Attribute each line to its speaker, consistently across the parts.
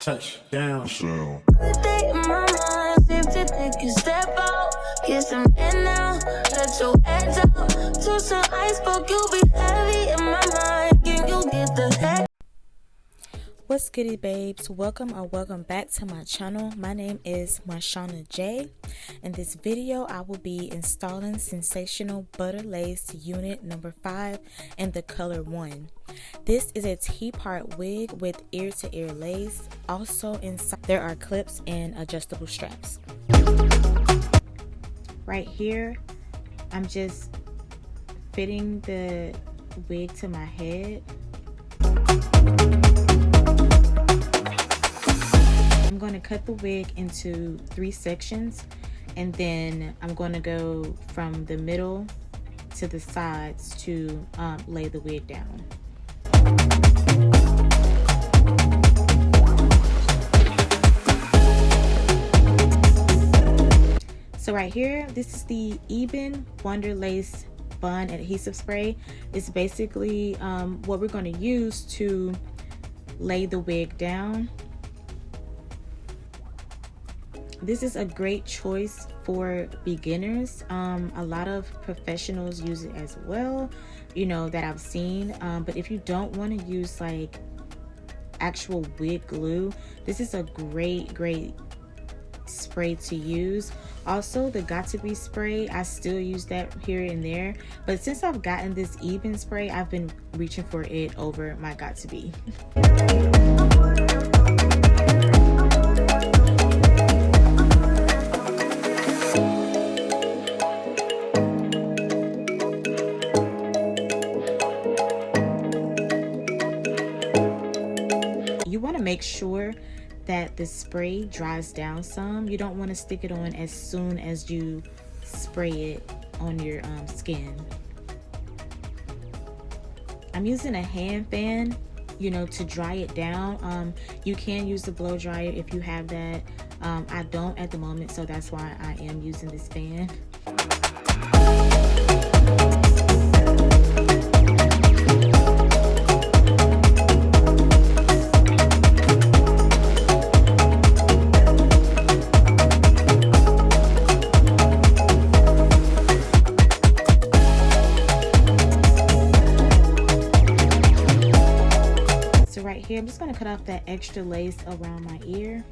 Speaker 1: Touchdown.
Speaker 2: Day in my mind, seem to take a step out. Get some in now, let your head out. To some iceberg, you'll be heavy in my mind. Can you get the heck?
Speaker 3: What's goody, babes? Welcome back to my channel. My name is marchiondajbi. In this video, I will be installing Sensational Butta Lace unit number 5 in the color 1. This is a T-part wig with ear-to-ear lace. Also inside there are clips and adjustable straps. Right here, I'm just fitting the wig to my head. I'm going to cut the wig into 3 sections, and then I'm going to go from the middle to the sides to lay the wig down. So right here, this is the Ebin Wonder Lace Bun adhesive spray. It's basically what we're going to use to lay the wig down. This is a great choice for beginners. A lot of professionals use it as well, you know, that I've seen. But if you don't want to use like actual wig glue, this is a great spray to use. Also, the WIG spray, I still use that here and there. But since I've gotten this Ebin spray, I've been reaching for it over my WIG. You want to make sure that the spray dries down some. You don't want to stick it on as soon as you spray it on your skin. I'm using a hand fan, you know, to dry it down. You can use the blow dryer if you have that. I don't at the moment, so that's why I am using this fan. Right here, I'm just going to cut off that extra lace around my ear.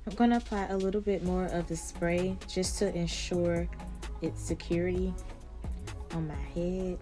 Speaker 3: I'm going to apply a little bit more of the spray just to ensure its security on my head.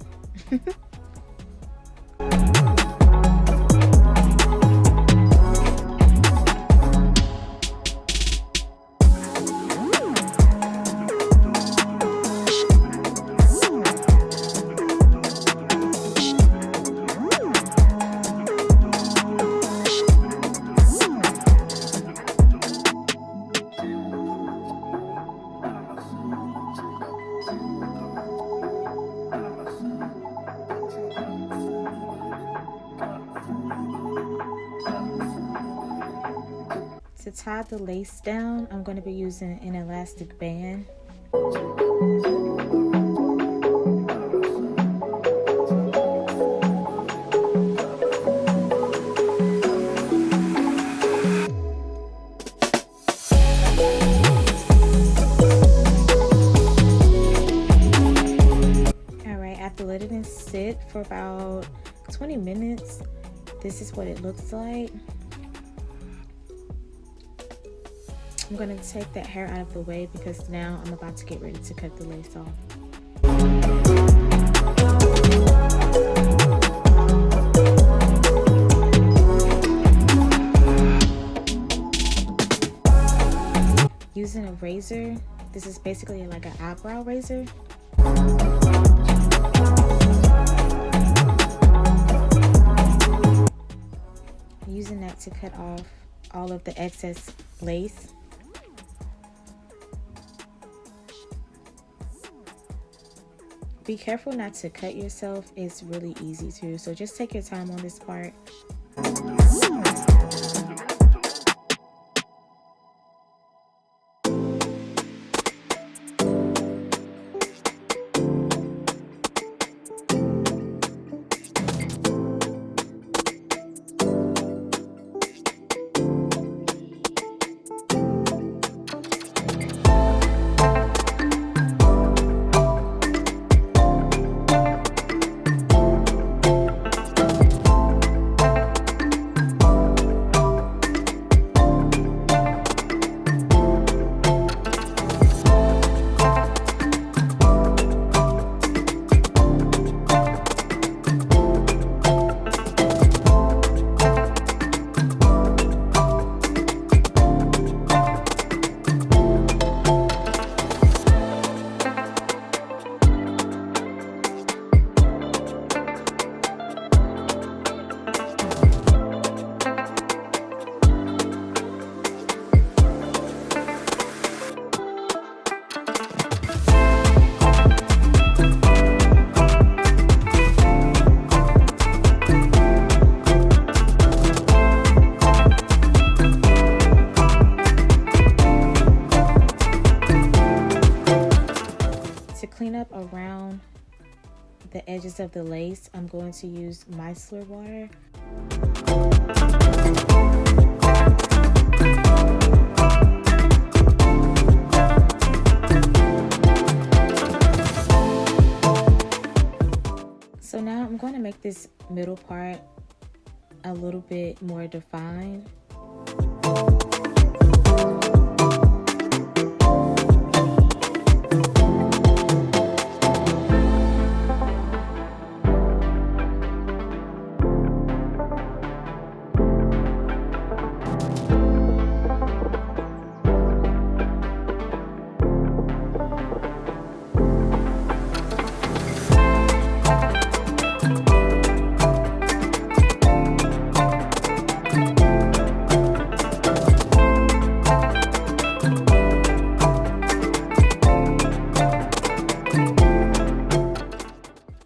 Speaker 3: To tie the lace down, I'm going to be using an elastic band. after letting it sit for about 20 minutes, this is what it looks like. I'm going to take that hair out of the way because now I'm about to get ready to cut the lace off. Using a razor, this is basically like an eyebrow razor. Using that to cut off all of the excess lace. Be careful not to cut yourself. It's really easy to, so just take your time on this part. Clean up around the edges of the lace, I'm going to use micellar water. So now I'm going to make this middle part a little bit more defined.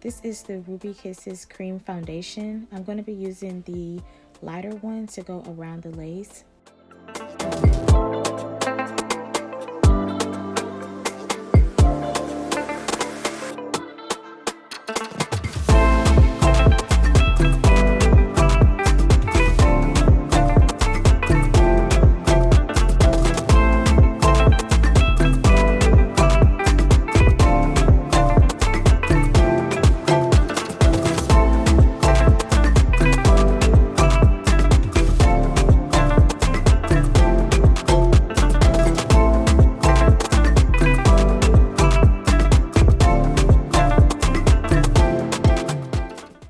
Speaker 3: This is the Ruby Kisses Cream Foundation. I'm going to be using the lighter one to go around the lace.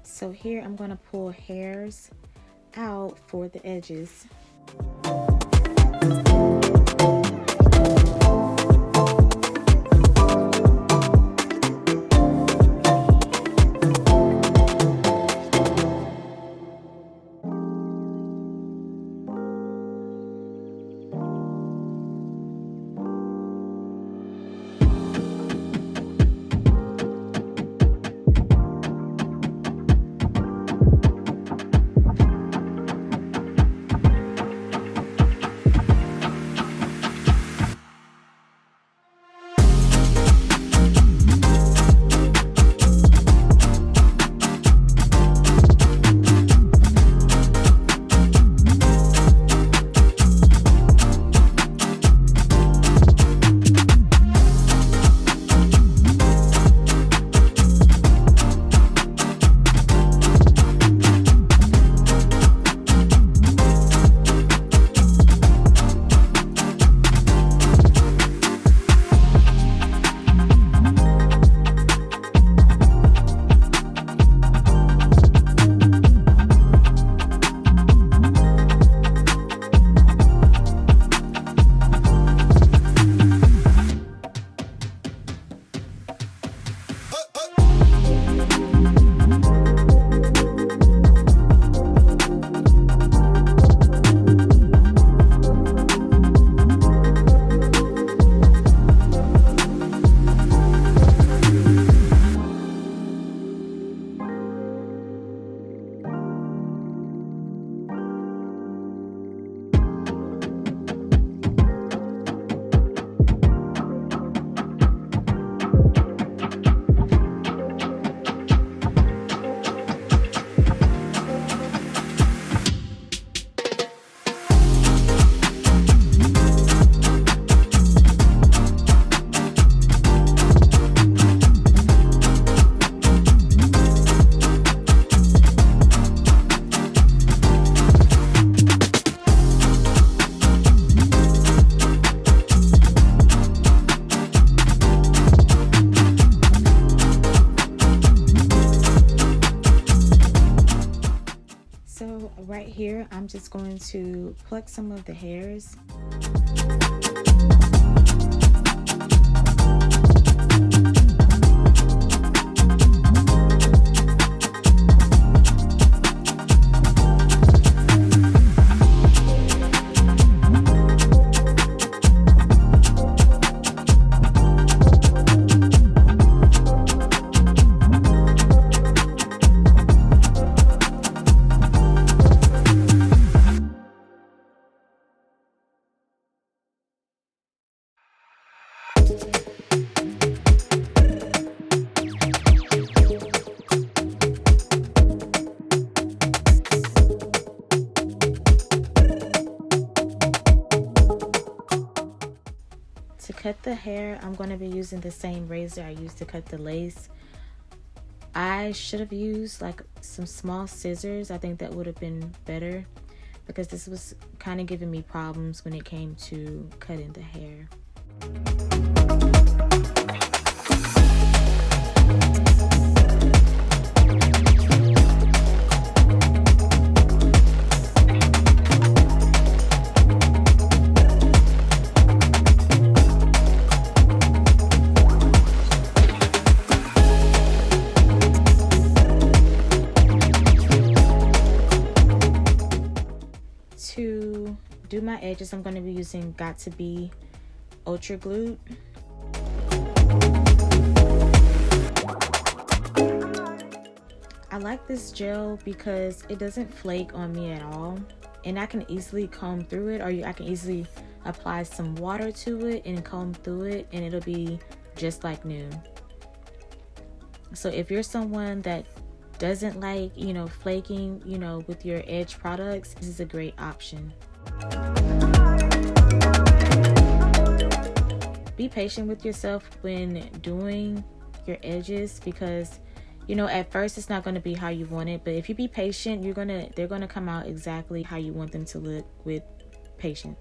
Speaker 3: So here I'm going to pull hairs out for the edges. right here, I'm just going to pluck some of the hairs. To cut the hair, I'm going to be using the same razor I used to cut the lace. I should have used like some small scissors. I think that would have been better because this was kind of giving me problems when it came to cutting the hair. To do my edges, I'm going to be using Got To Be Ultra Glue. I like this gel because it doesn't flake on me at all, and I can easily comb through it, or I can easily apply some water to it and comb through it, and it'll be just like new. So if you're someone that doesn't like, flaking, with your edge products, this is a great option. Be patient with yourself when doing your edges because, at first it's not going to be how you want it, but if you be patient, they're going to come out exactly how you want them to look with patience.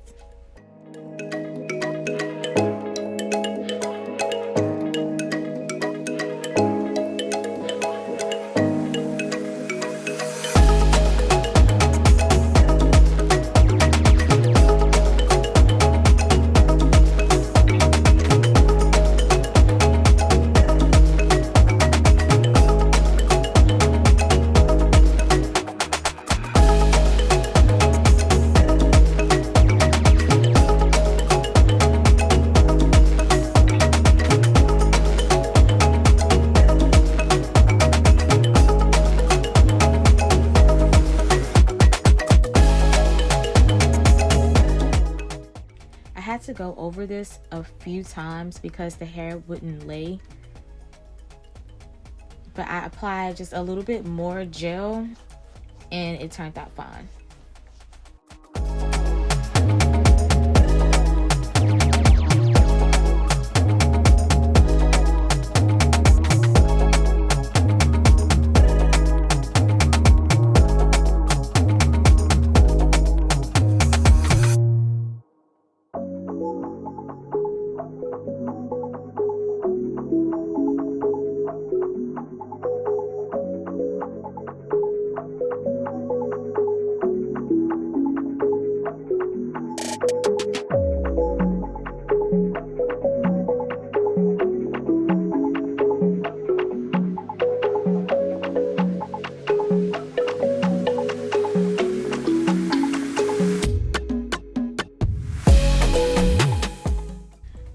Speaker 3: To go over this a few times because the hair wouldn't lay, but I applied just a little bit more gel and it turned out fine.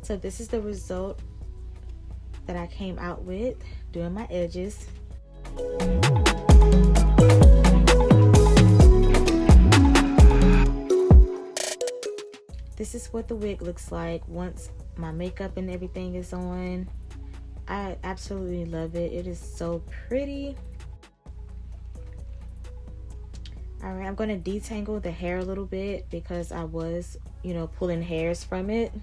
Speaker 3: So this is the result that I came out with doing my edges. This is what the wig looks like once my makeup and everything is on. I absolutely love it. It is so pretty. All right, I'm going to detangle the hair a little bit because I was, pulling hairs from it.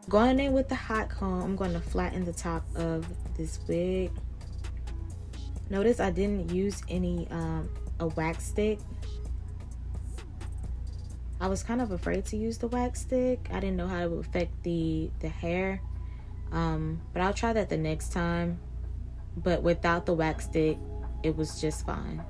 Speaker 3: Going in with the hot comb, I'm going to flatten the top of this wig. Notice I didn't use any a wax stick. I was kind of afraid to use the wax stick. I didn't know how it would affect the hair. But I'll try that the next time. But without the wax stick, it was just fine.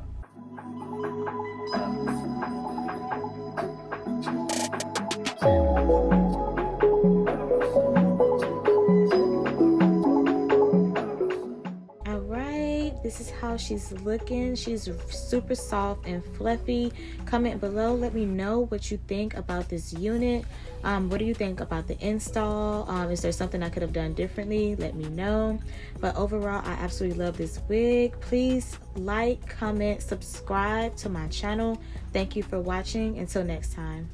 Speaker 3: This is how she's looking. She's super soft and fluffy. Comment below, let me know what you think about this unit. What do you think about the install? Is there something I could have done differently? Let me know. But overall, I absolutely love this wig. Please like, comment, subscribe to my channel. Thank you for watching. Until next time.